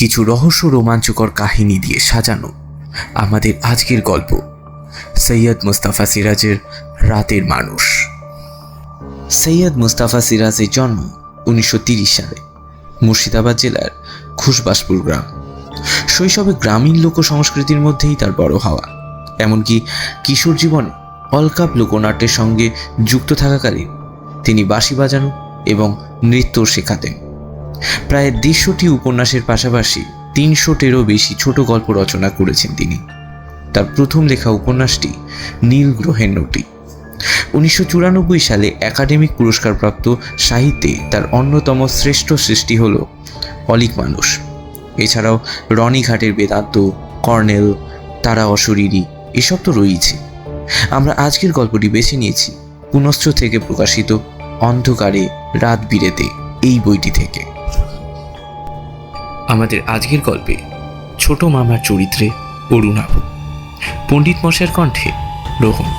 কিছু রহস্য রোমাঞ্চকর কাহিনী দিয়ে সাজানো আমাদের আজকের গল্প সৈয়দ মুস্তাফা সিরাজের রাতের মানুষ। সৈয়দ মুস্তাফা সিরাজের জন্ম 1930 সালে মুর্শিদাবাদ জেলার খুশবাসপুর গ্রাম। শৈশবে গ্রামীণ লোক সংস্কৃতির মধ্যেই তার বড় হওয়া, এমনকি কিশোর জীবনে অলকাপ লোকনাট্যের সঙ্গে যুক্ত থাকাকালীন তিনি বাঁশি বাজানো এবং নৃত্য শেখাতেন। প্রায় 150টি উপন্যাসের পাশাপাশি 300টিরও বেশি ছোট গল্প রচনা করেছেন তিনি। তার প্রথম লেখা উপন্যাসটি নীল গ্রহের নটি। 1994 সালে একাডেমিক পুরস্কারপ্রাপ্ত সাহিত্যে তার অন্যতম শ্রেষ্ঠ সৃষ্টি হল অলীক মানুষ। এছাড়াও রনিঘাটের বেদান্ত, কর্নেল, তারা অশরীরী এসব তো রয়েছে। আমরা আজকের গল্পটি বেছে নিয়েছি পুনশ্চ থেকে প্রকাশিত অন্ধকারে রাত বিরেতে এই বইটি থেকে। আমাদের আজকের গল্পে ছোট মামার চরিত্রে অরুণাভ, পণ্ডিত মশাইয়ের কণ্ঠে রোহন,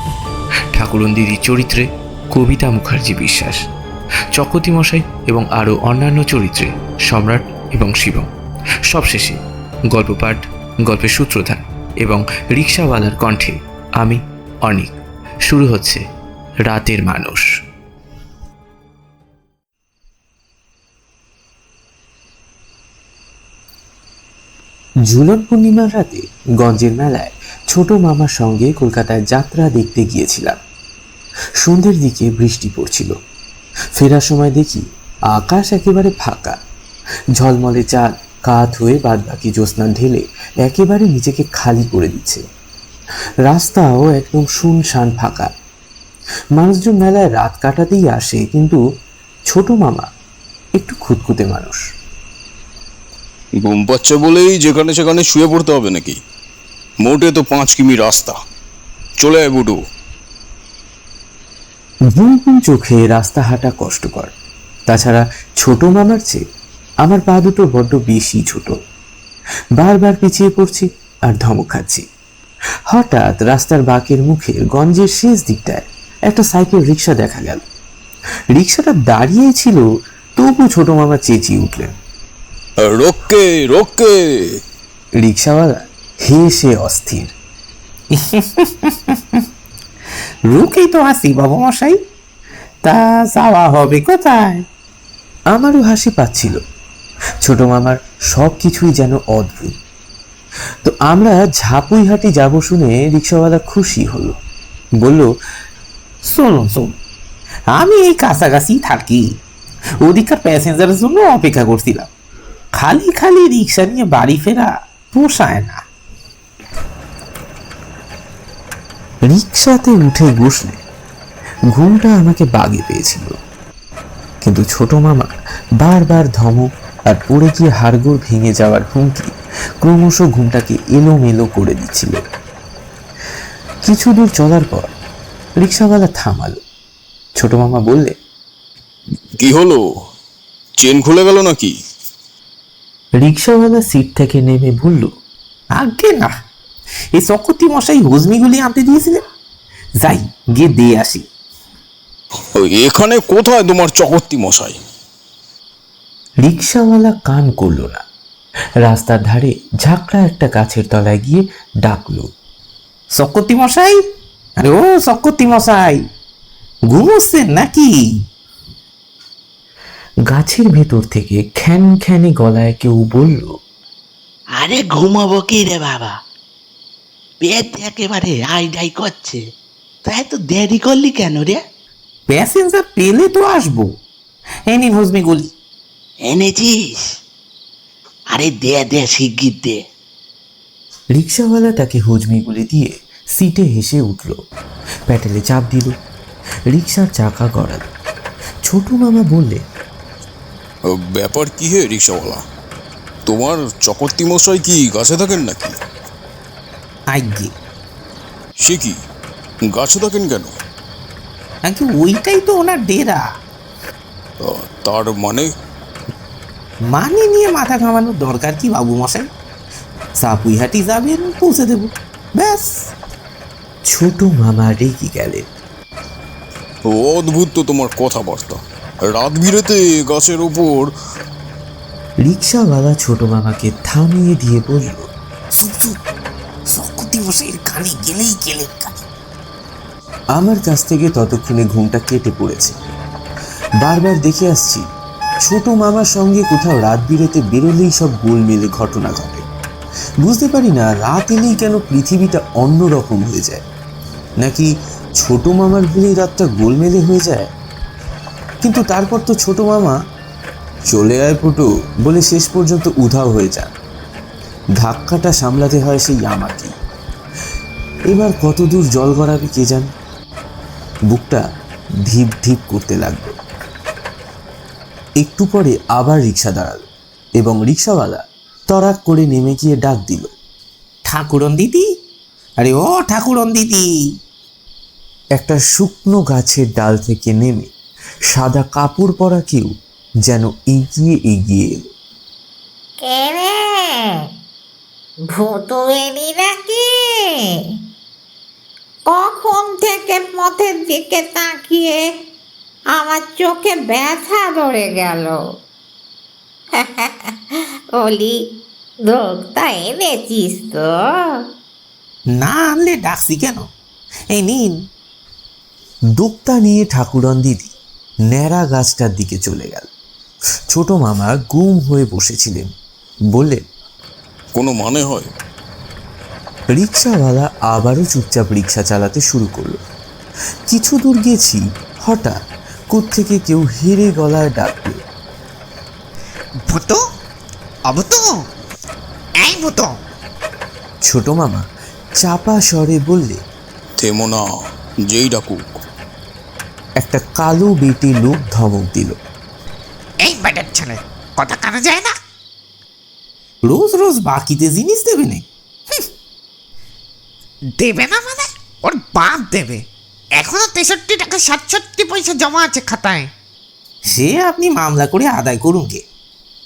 ঠাকুরন দিদির চরিত্রে কবিতা মুখার্জি বিশ্বাস, চকতি মশাই এবং আরও অন্যান্য চরিত্রে সম্রাট এবং শিবম। সবশেষে গল্প পাঠ, গল্পের সূত্রধার এবং রিক্সাওয়ালার কণ্ঠে আমি অনিক। শুরু হচ্ছে রাতের মানুষ। ঝুলন পূর্ণিমার রাতে গঞ্জের মেলায় ছোট মামার সঙ্গে কলকাতায় যাত্রা দেখতে গিয়েছিলাম। সন্ধ্যের দিকে বৃষ্টি পড়ছিল। ফেরার সময় দেখি আকাশ একেবারে ফাঁকা। ঝলমলে চাঁদ কাত হয়ে বাদবাকি জ্যোৎস্না ঢেলে একেবারে নিজেকে খালি করে দিচ্ছে। রাস্তাও একদম শুনশান ফাঁকা। মানুষজন মেলায় রাত কাটাতেই আসে, কিন্তু ছোট মামা একটু খুঁতখুঁতে মানুষ। ঘুম পাচ্ছে বলেই যেখানে সেখানে শুয়ে পড়তে হবে নাকি? মোটে তো 5 কিমি রাস্তা। চলে আয় বুটু। বুনবুন চোখে রাস্তা হাঁটা কষ্টকর। তাছাড়া ছোট মামার চেয়ে আমার পা দুটো বড্ড বেশি ছোট। বারবার পিছিয়ে পড়ছি আর ধমক খাচ্ছি। হঠাৎ রাস্তার বাঁকের মুখে গঞ্জের শেষ দিকটায় একটা সাইকেল রিক্সা দেখা গেল। রিক্সাটা দাঁড়িয়ে ছিল, তবু ছোট মামা চেঁচিয়ে উঠলেন, রোক্কে রোক্কে। রিক্সাওয়ালা হেসে অস্থির, রুকেই তো আসি বাবু মশাই, তা যাওয়া হবে কোথায়? আমারও হাসি পাচ্ছিল। ছোট মামার সব কিছুই যেন অদ্ভুত। তো আমরা ঝাপুইহাটি যাব শুনে রিক্সাওয়ালা খুশি হলো। বলল, শুনুন শুনুন, আমি এই কাছাকাছি থাকি, ওদিককার প্যাসেঞ্জারের জন্য অপেক্ষা করছিলাম। খালি খালি রিক্সা নিয়ে বাড়ি ফেরা পোষায় না। রিক্সাতে উঠে বসলে ঘুমটা আমাকে বাগে পেয়েছিল, কিন্তু ছোট মামা বারবার ধমক আর পড়ে গিয়ে হাড়গোড় ভেঙে যাওয়ার হুমকি ক্রমশ ঘুমটাকে এলোমেলো করে দিচ্ছিল। কিছু দূর চলার পর রিক্সাওয়ালা থামালো। ছোট মামা বললে, কি হলো? চেন খুলে গেল নাকি? রিক্সাওয়ালা সিট থেকে নেমে বলল, আগে না, এই চকতি মশাই হজমিগুলি আনতে দিয়েছিলেন, যাই গিয়ে দিয়ে আসি। এখানে কোথায় তোমার চকর্তি মশাই? রিক্সাওয়ালা কান করল না। রাস্তার ধারে ঝাঁকড়া একটা গাছের তলায় গিয়ে ডাকলো, চকতি মশাই, আরে ও চকতি মশাই, ঘুমোচ্ছেন নাকি? গাছের ভেতর থেকে খ্যান খ্যানে গলায় কেউ বলল, আরে ঘুমাবো কি রে বাবা, পেট একেবারে আইডাই করছে, তাই তো দেরি করলি কেন রে? প্যাসেঞ্জার পেলে তো আসবো। এই নিন হজমিগুলি। এনেছিস? আরে দে দে শিগগির দে। রিক্সাওয়ালা তাকে হজমিগুলি দিয়ে সিটে হেসে উঠল, প্যাটেলে চাপ দিল, রিক্সার চাকা গড়াল। ছোট মামা বললে, ব্যাপার কি হে রিক্সাওয়ালা, তোমার চকর্তি মশাই কি গাছে থাকেন নাকি? আজ্ঞে, সে কি, গাছে থাকেন কেন? আজ্ঞে ওইটাই তো ওনার ডেরা। তার মানে? মানে নিয়ে মাথা ঘামানোর দরকার কি বাবু মশাই? চাপুইহাটি যাবেন, পৌঁছে দেব, ব্যাস। ছোট মামা রেগে গেলেন। অদ্ভুত তো তোমার কথাবার্তা। রাত বিরেতে গাছের ওপর। রিক্সাওয়ালা ছোট মামাকে থামিয়ে দিয়ে বলল, শক্তি মশাইয়ের কানে গেলেই গেলেন কানে। আমার কাছ থেকে ততক্ষণে ঘুমটা কেটে পড়েছে। বারবার দেখে আসছি ছোট মামার সঙ্গে কোথাও রাত বিরেতে বেরোলেই সব গোলমেলে ঘটনা ঘটে। বুঝতে পারি না রাত এলেই কেন পৃথিবীটা অন্যরকম হয়ে যায়, নাকি ছোট মামার ভুলেই রাতটা গোলমেলে হয়ে যায়। কিন্তু তারপর তো ছোট মামা চলে আয় ফুটু বলে শেষ পর্যন্ত উধাও হয়ে যান। ধাক্কাটা সামলাতে হয় সেই আমাকে। এবার কত দূর জল গড়াবে কে জানে। বুকটা ধিপ ধিপ করতে লাগলো। একটু পরে আবার রিক্সা দাঁড়ালো এবং রিক্সাওয়ালা তড়াক করে নেমে গিয়ে ডাক দিল, ঠাকুরন দিদি, আরে ও ঠাকুরন দিদি। একটা শুকনো গাছের ডাল থেকে নেমে সাদা কাপড় পরা কেউ যেন এগিয়ে এগিয়ে এলো। কে রে, ভূতু এলি নাকি? কখন থেকে পথের দিকে তাকিয়ে আমার চোখে ব্যথা ধরে গেল। ওলি রোগটা এনেছিস তো? না আনলে ডাকছি কেন? এই নিন। দোক্তা নিয়ে ঠাকুরন দিদি ন্যাড়া গাছটার দিকে চলে গেল। ছোট মামা গুম হয়ে বসেছিলেন। বললেন, কোনো মানে হয়? রিক্সাওয়ালা আবারও চুপচাপ রিক্সা চালাতে শুরু করলো। কিছু দূর গেছি, হঠাৎ কোত্থেকে কেউ হেরে গলায় ডাকলো, ভূতো, অভূতো, এই ভূতো। ছোট মামা চাপা স্বরে বললে, থেমো না, যেই ডাকুক। একটা কালো বেটে লোক ধমক দিল, এই ব্যাটার ছেলে কথা কানা যায় না, রোজ রোজ বাকিতে জিনিস দেবে না। দেবে না মানে ওর বাপ দেবে। এখনো 63 টাকা 67 পয়সা জমা আছে খাতায়। সে আপনি মামলা করে আদায় করুন গে।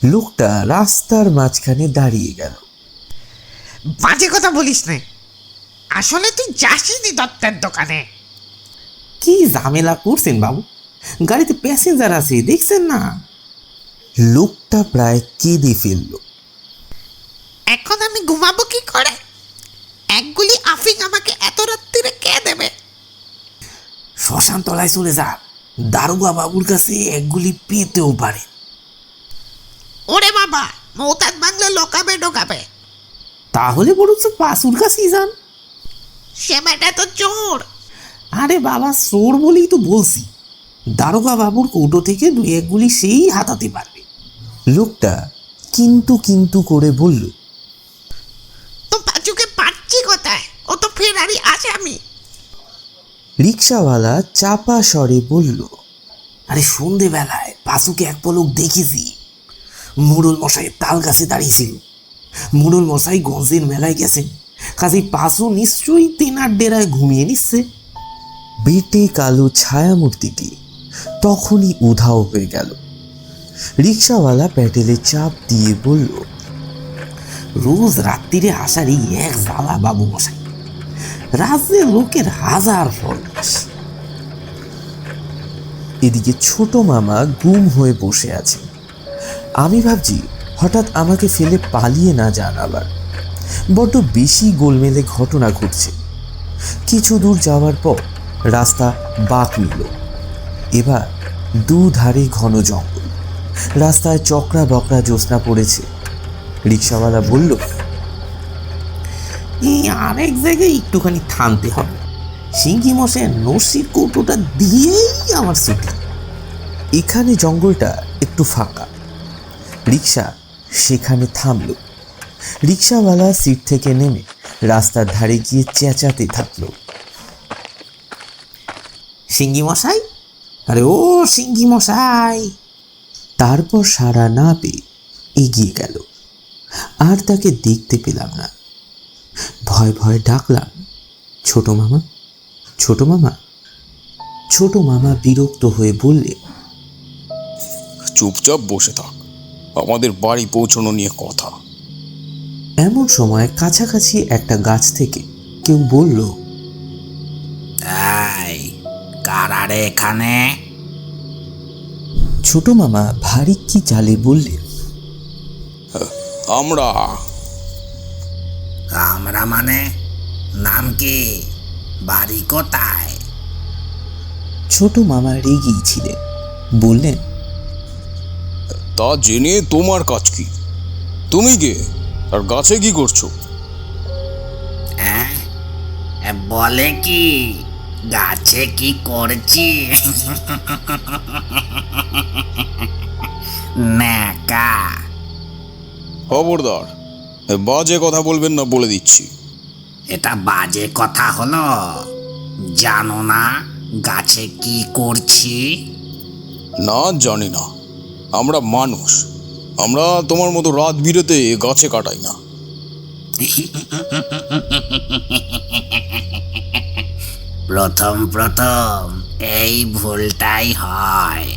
লোকটা রাস্তার মাঝখানে দাঁড়িয়ে গেল। বাজে কথা বলিস না, আসলে তুই যাসনি দত্তের দোকানে। কি ঝামেলা করছেন বাবু, গাড়িতে প্যাসেঞ্জার আছে দেখছেন না? লোকটা প্রায় কেঁদে ফেলল। এখন আমি ঘুমাবো কি করে? এক গুলি আফিং আমাকে এত রাত্রিরে কে দেবে? শ্মশান তলায় চলে যা, দারোগা বাবুর কাছে এক গুলি পেতেও পারে। ওরে বাবা, মৌতাদ বাংলা লোকাবে ঢোকাবে। তাহলে বরঞ্চ পাশুর কাছেই যান। সে বেটা তো চোর। আরে বাবা, চোর বলেই তো বলছি, দারোগা বাবুর কৌটো থেকে 2-1 গুলি সেই হাতাতে পারবে। লোকটা কিন্তু কিন্তু করে বলল, তো পাঁচুকে পাচ্ছি কোথায়? ও তো ফেরারি আসামি। রিক্সাওয়ালা চাপা স্বরে বলল, আরে সন্ধেবেলায় পাঁচুকে এক পলক দেখেছি। মোড়ল মশাই তাল গাছে দাঁড়িয়েছিল। মোড়ল মশাই গঞ্জের মেলায় গেছেন, কাজেই পাঁচু নিশ্চয়ই তেনার ডেরায় ঘুমিয়ে নিচ্ছে। বেটে কালো ছায়ামূর্তিটি তখনই উধাও হয়ে গেল। রিক্সাওয়ালা প্যাডেলে চাপ দিয়ে বলল, রোজ রাত্রিরে আসারই এক জ্বালা বাবু মশাই, রাজ্যের লোকের হাজার ফরমাস। এদিকে ছোট মামা গুম হয়ে বসে আছে। আমি ভাবছি হঠাৎ আমাকে ফেলে পালিয়ে না যান আবার। বড্ড বেশি গোলমেলে ঘটনা ঘটছে। কিছু দূর যাওয়ার পর রাস্তা বাঁক নিল। এবার দুধারে ঘন জঙ্গল, রাস্তায় চকরা বকরা জ্যোৎস্না পড়েছে। রিক্সাওয়ালা বলল, এই আরেক জায়গায় একটুখানি থামতে হবে। সিঙ্গি মশাই নসির কৌটোটা দিয়েই আমার ছুটি। এখানে জঙ্গলটা একটু ফাঁকা। রিক্সা সেখানে থামল। রিক্সাওয়ালা সিট থেকে নেমে রাস্তার ধারে গিয়ে চেঁচাতে থাকলো, সিঙ্গি মশাই, আরে ও সিঙ্গি মশাই। তারপর সাড়া না পেয়ে এগিয়ে গেল। আর তাকে দেখতে পেলাম না। ভয় ভয় ডাকলাম, ছোট মামা, ছোট মামা। ছোট মামা বিরক্ত হয়ে বললে, চুপচাপ বসে থাক, আমাদের বাড়ি পৌঁছানো নিয়ে কথা। এমন সময় কাছাকাছি একটা গাছ থেকে কেউ বলল, এই কারারে এখানে? ছোট মামা ভারী কি চালে বললেন, আমরা। আমরা মানে? নাম কি? বাড়ি কোথায়? ছোট মামা রেগেই ছিলেন, বললেন, তা জেনে তোমার কাজ কি? তুমি কে আর গাছে কি করছো? হ্যাঁ, বলে কি গাছে কি করছি? ন্যাকা। খবরদার বাজে কথা বলবেন না, বলে দিচ্ছি। এটা বাজে কথা হলো? জানো না গাছে কি করছি? না, জানি না। আমরা মানুষ, আমরা তোমার মতো রাত বিরেতে গাছে কাটাই না। প্রথম প্রথম এই ভুলটাই হয়।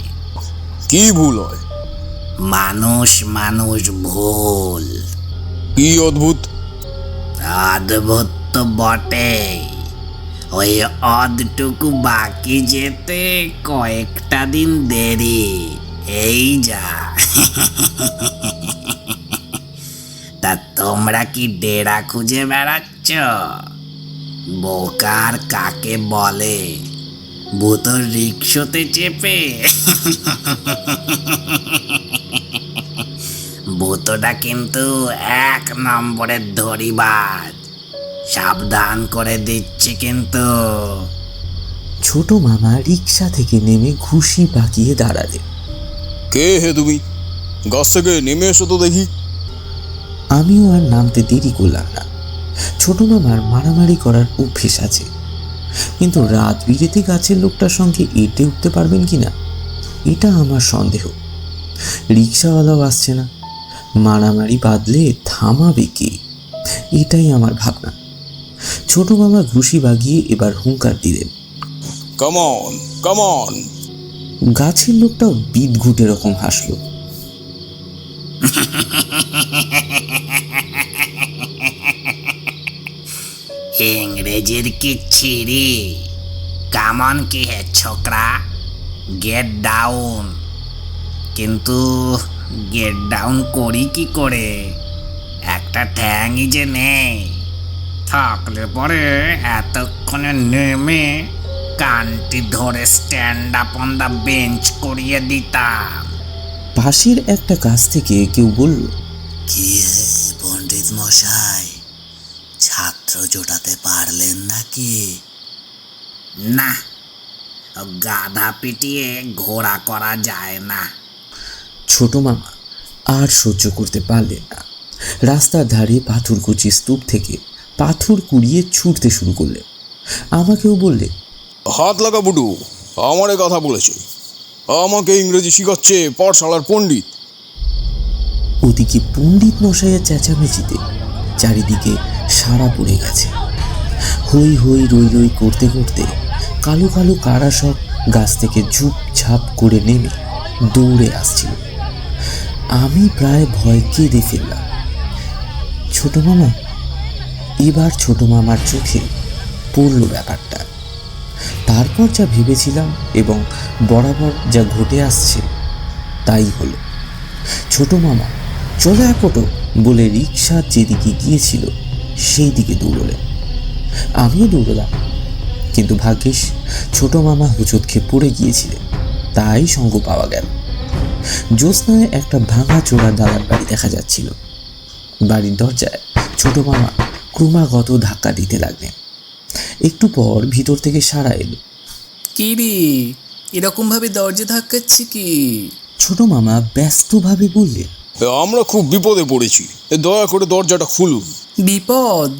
কি ভুল হয়? মানুষ মানুষ ভুল। কি অদ্ভুত! অদ্ভুত তো বটেই। ওই অদটুকু বাকি যেতে কয়েকটা দিন দেরি, এই যা। তা তোমরা কি ডেরা খুঁজে বেড়াচ্ছ? বোকার কাকে বলে? ভূতর রিক্সোতে চেপে? ভূতটা কিন্তু 1 নম্বরের ধরিবাজ, সাবধান করে দিচ্ছি কিন্তু। ছোট মামা রিক্সা থেকে নেমে ঘুষি পাকিয়ে দাঁড়ালেন। কে হে তুমি? গাছ থেকে নেমে এসো তো দেখি। আমিও আর নামতে দেরি করলাম না। ছোট মামার মারামারি করার অভ্যেস আছে, কিন্তু রাত বিরেতে গাছের লোকটার সঙ্গে এঁটে উঠতে পারবেন কিনা এটা আমার সন্দেহ। রিক্সাওয়ালাও আসছে না, মারামারি বাঁধলে থামাবে কে, এটাই আমার ভাবনা। ছোট মামা ঘুষি বাগিয়ে এবার হুঙ্কার দিলেন, কামন কামন। গাছের লোকটাও বিদঘুট এরকম হাসলো। ইংরেজির কি ছিরি? কামন কি হে ছোকরা? Get down. কিন্তু গেট ডাউন করি কি করে? একটা ঠ্যাংই যে নেই। থাকলে পরে এতক্ষণে নেমে কানটি ধরে stand up on the bench করিয়ে দিতাম। পাশের একটা গাছ থেকে কেউ বলল, কি হে পণ্ডিত মশাই, ছাত্র জোটাতে পারলেন নাকি? না, গাধা পিটিয়ে ঘোড়া করা যায় না। ছোট মামা আর সহ্য করতে পারলেন না। রাস্তার ধারে পাথরকুচি স্তূপ থেকে পাথর কুড়িয়ে ছুটতে শুরু করলেন। আমাকেও বললে, হাত লাগা বুটু, আমারে কথা বলেছে। আমাকে ইংরেজি শিখাচ্ছে পাঠশালার পণ্ডিত। ওদিকে পণ্ডিত মশাইয়ের চেঁচামেচিতে চারিদিকে সাড়া পড়ে গেছে। হই হই রই রই করতে করতে কালো কালো কারা সব গাছ থেকে ঝুপঝাপ করে নেমে দৌড়ে আসছিল। আমি প্রায় ভয় কেঁদে ফেললাম। ছোট মামা, এবার ছোট মামার চোখে পড়ল ব্যাপারটা। তারপর যা ভেবেছিলাম এবং বরাবর যা ঘটে আসছে তাই হলো। ছোট মামা চলো একটো বলে রিক্সা যেদিকে গিয়েছিল সেই দিকে দৌড়লেন। আমিও দৌড়লাম, কিন্তু ভাগ্যিস ছোট মামা হোঁচট খেয়ে পড়ে গিয়েছিলেন, তাই সঙ্গ পাওয়া গেল। জ্যোৎস্নায় একটা ভাঙা চোরা দাদার বাড়ি দেখা যাচ্ছিল। বাড়ির দরজায় ছোট মামা ক্রমাগত ধাক্কা দিতে লাগলেন। একটু পর ভিতর থেকে সাড়া এলো। কি রে, এরকম ভাবে দরজা ধাক্কাচ্ছে কি? ছোট মামা ব্যস্তভাবে বললেন, আমরা খুব বিপদে পড়েছি, দয়া করে দরজাটা খুলুন। বিপদ?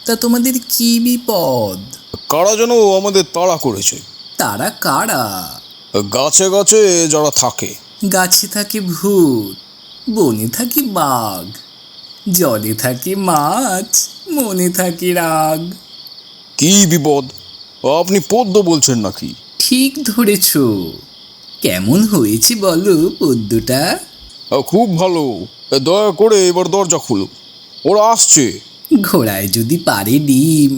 তা তোমাদের কি বিপদ? কারা যেন আমাদের তাড়া করেছে। তারা কারা? গাছে গাছে যারা থাকে। গাছে থাকে ভূত, বনে থাকে বাঘ, জলে থাকে মাছ, মনে থাকে রাগ। কি বিপদ? আপনি পদ্য বলছেন নাকি? ঠিক ধরেছ। কেমন হয়েছে বলো পদ্যটা? খুব ভালো। দয়া করে এবার দরজা খুলুন, ওরা আসছে। ঘোড়ায় যদি পারে ডিম,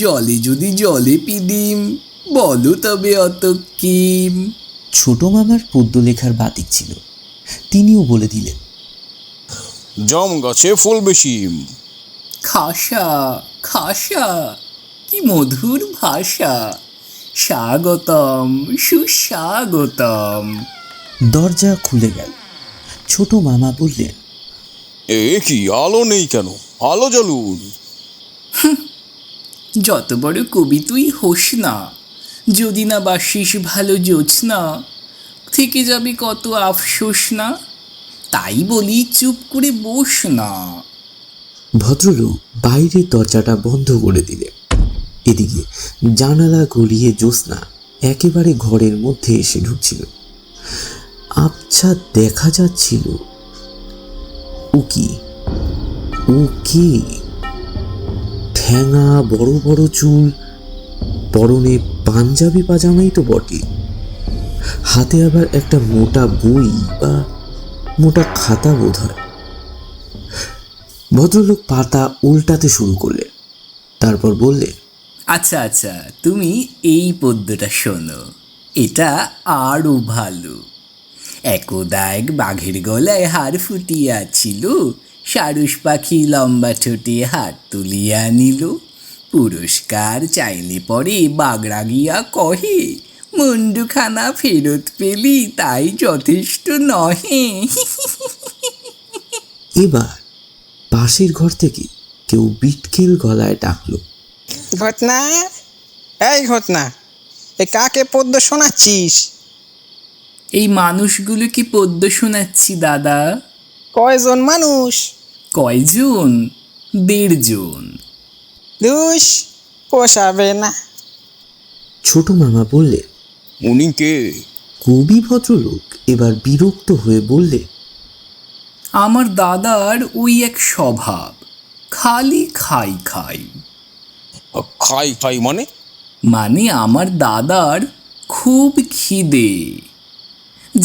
জলে যদি জলে পিদিম, বলো তবে অত কিম। ছোট মামার পদ্য লেখার বাতিক ছিল, তিনিও বলে দিলেন, জাম গাছে ফল বেশি। খাসা খাসা, কি মধুর ভাষা, স্বাগতম সুস্বাগতম। দরজা খুলে গেল। ছোট মামা বললেন, এ কি, আলো নেই কেন? আলো জ্বলুন। যত বড় কবি তুই হোস না, যদি না বাসিস ভালো জোছনা, থেকে যাবে কত আফসোস না, তাই বলি চুপ করে বস না। ভদ্রলোক বাইরের দরজাটা বন্ধ করে দিলেন। এদিকে জানালা গলিয়ে জ্যোৎস্না একেবারে ঘরের মধ্যে এসে ঢুকছিল। আবছা দেখা যাচ্ছিল। ও কি, ও কে? ঠ্যাঙা, বড় বড় চুল, পরনে পাঞ্জাবি পাজামাই তো বটে, হাতে আবার একটা মোটা বই বা মোটা খাতা বোধ হয়। ভদ্রলোক পাতা উল্টাতে শুরু করলেন, তারপর বললেন, আচ্ছা আচ্ছা, তুমি এই পদ্যটা শোনো, এটা আরও ভালো। একদা এক বাঘের গলায় হার ফুটিয়াছিল, সারস পাখি লম্বা ঠোঁটে হাত তুলিয়া নিল, পুরস্কার চাইলে পরে বাঘ রাগিয়া কহে, মুন্ডুখানা ফেরত পেলি তাই যথেষ্ট নহে। এবার পাশের ঘর থেকে কেউ বিটকেল গলায় ডাকলো, ঘটনা, এই ঘটনা, এ কাকে পদ্য শোনাচ্ছিস? এই মানুষগুলোকে পদ্য শোনাচ্ছি দাদা। কয়জন মানুষ? কয়জন? 1.5 জন। দুষ, পোষাবে না। ছোট মামা বললেন। উনি কে? কবি ভদ্রলোক এবার বিরক্ত হয়ে বললেন, আমার দাদার ওই এক স্বভাব, খালি খাই খাই। খাই খাই মানে? মানে আমার দাদার খুব খিদে।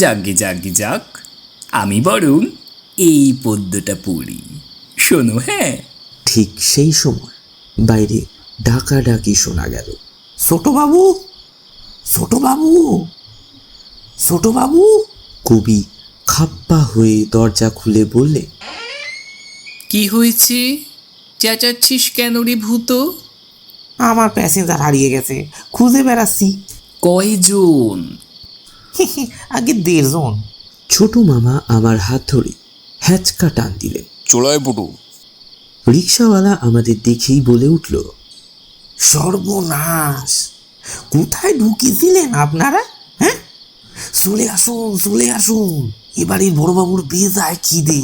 যাগে যাগে যাক, আমি বরং এই পদ্যটা পড়ি, শোনো। হ্যাঁ, ঠিক সেই সময় বাইরে ডাকাডাকি শোনা গেল, ছোটবাবু, ছোটবাবু, ছোটবাবু। কবি খাপ্পা হয়ে দরজা খুলে বললেন, কি হয়েছে? চেঁচাচ্ছিস কেন রে ভূত? আমার প্যাসেঞ্জার হারিয়ে গেছে, খুঁজে বেড়াচ্ছি। কয়জন? আগে 1.5 জন। ছোট মামা আমার হাত ধরে হ্যাচকা টান দিলেন। চোলায় পুটু। রিক্সাওয়ালা আমাদের দেখেই বলে উঠল, সর্বনাশ, কোথায় ঢুকিয়েছিলেন আপনারা? হ্যাঁ, চলে আসুন, চলে আসুন, এবারে বড়বাবুর বেজায় খিদে।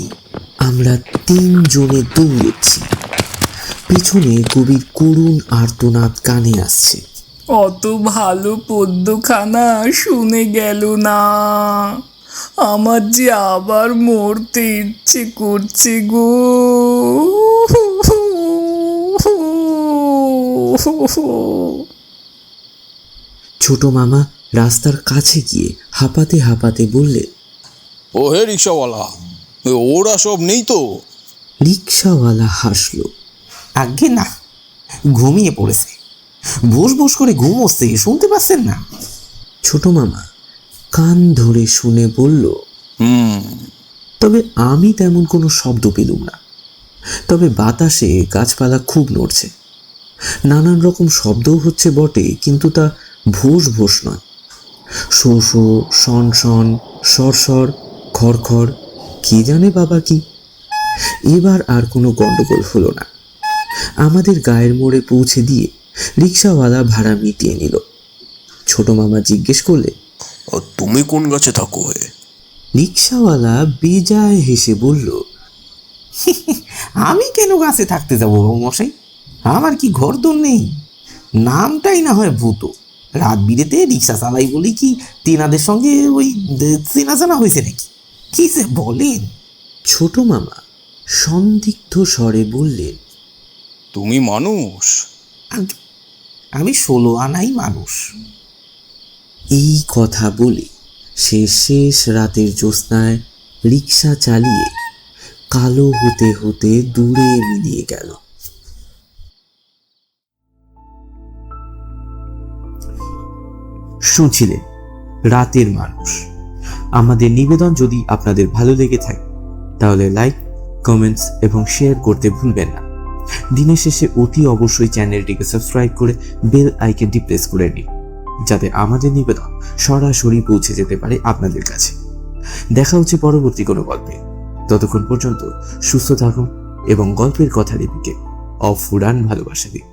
আমরা 3 জনে দৌড়েছি। পেছনে কবির করুণ আর্তনাদ কানে আসছে। অত ভালো পদ্যখানা শুনে গেল না, আমার যে আবার মরতে ইচ্ছে করছে গো। ছোট মামা রাস্তার কাছে গিয়ে হাঁপাতে হাঁপাতে বললেন, ও হে রিক্সাওয়ালা, ওরা সব নেই তো? রিক্সাওয়ালা হাসলো, আগে না, ঘুমিয়ে পড়েছে, বস বস করে ঘুম হচ্ছে, শুনতে পাচ্ছেন না? ছোট মামা কান ধরে শুনে বলল, তবে আমি তেমন কোনো শব্দ পেলুম না। তবে বাতাসে গাছপালা খুব নড়ছে, নানান রকম শব্দও হচ্ছে বটে, কিন্তু তা ভোস ভোস নয়, শো শো, শন শন, সরসর, খড়খড়, কি জানে বাবা কি। এবার আর কোনো গন্ডগোল হলো না। আমাদের গায়ের মোড়ে পৌঁছে দিয়ে রিক্সাওয়ালা ভাড়া মিটিয়ে নিল। ছোট মামা জিজ্ঞেস করলে, তুমি কোন গাছে থাকো হে? রিক্সাওয়ালা বেজায় হেসে বলল, আমি কেন গাছে থাকতে যাবো মশাই, আমার কি ঘরদোর নেই? নামটাই না হয় ভূত, রাত বিরেতে রিক্সা চালাই বলি কি তেনাদের সঙ্গে ওই চেনা জানা হয়েছে নাকি? কি যে বলেন? ছোট মামা সন্দিগ্ধ স্বরে বললেন, তুমি মানুষ? আমি 16 আনাই মানুষ। এই কথা বলে সে শেষ রাতের জ্যোৎস্নায় রিক্সা চালিয়ে কালো হতে হতে দূরে মিলিয়ে গেল। শুনছিলেন রাতের মানুষ। আমাদের নিবেদন যদি আপনাদের ভালো লেগে থাকে তাহলে লাইক, কমেন্টস এবং শেয়ার করতে ভুলবেন না। দিনের শেষে অতি অবশ্যই চ্যানেলটিকে সাবস্ক্রাইব করে বেল আইকনটি প্রেস করে নিন, যাতে আমাদের নিবেদন সরাসরি পৌঁছে যেতে পারে আপনাদের কাছে। দেখা হচ্ছে পরবর্তী কোনো গল্পে। ততক্ষণ পর্যন্ত সুস্থ থাকুন এবং গল্পের কথা লিপিকে অফুরান ভালোবাসা দিন।